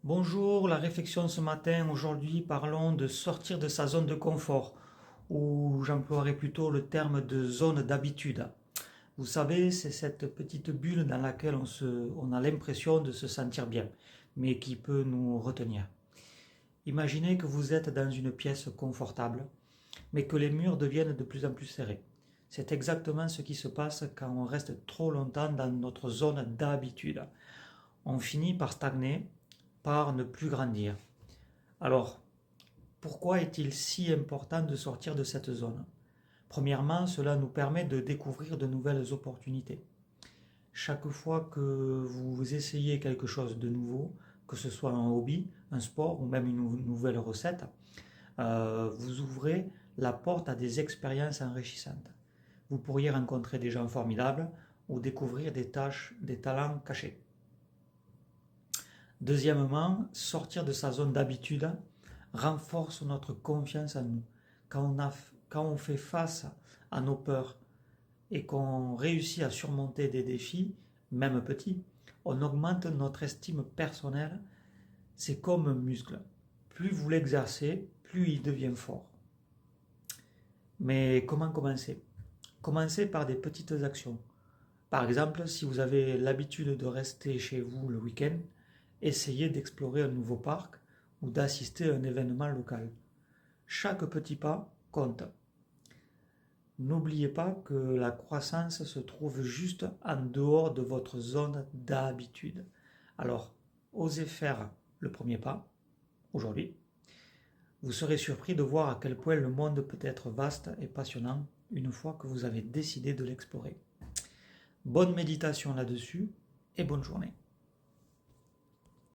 Bonjour, la réflexion ce matin, aujourd'hui parlons de sortir de sa zone de confort, ou j'emploierai plutôt le terme de zone d'habitude. Vous savez, c'est cette petite bulle dans laquelle on a l'impression de se sentir bien, mais qui peut nous retenir. Imaginez que vous êtes dans une pièce confortable, mais que les murs deviennent de plus en plus serrés. C'est exactement ce qui se passe quand on reste trop longtemps dans notre zone d'habitude. On finit par stagner, par ne plus grandir. Alors, pourquoi est-il si important de sortir de cette zone? Premièrement, cela nous permet de découvrir de nouvelles opportunités. Chaque fois que vous essayez quelque chose de nouveau, que ce soit un hobby, un sport ou même une nouvelle recette, vous ouvrez la porte à des expériences enrichissantes. Vous pourriez rencontrer des gens formidables ou découvrir des talents cachés. Deuxièmement, sortir de sa zone d'habitude renforce notre confiance en nous. Quand on fait face à nos peurs et qu'on réussit à surmonter des défis, même petits, on augmente notre estime personnelle. C'est comme un muscle. Plus vous l'exercez, plus il devient fort. Mais comment commencer? Commencez par des petites actions. Par exemple, si vous avez l'habitude de rester chez vous le week-end, essayez d'explorer un nouveau parc ou d'assister à un événement local. Chaque petit pas compte. N'oubliez pas que la croissance se trouve juste en dehors de votre zone d'habitude. Alors, osez faire le premier pas aujourd'hui. Vous serez surpris de voir à quel point le monde peut être vaste et passionnant une fois que vous avez décidé de l'explorer. Bonne méditation là-dessus et bonne journée.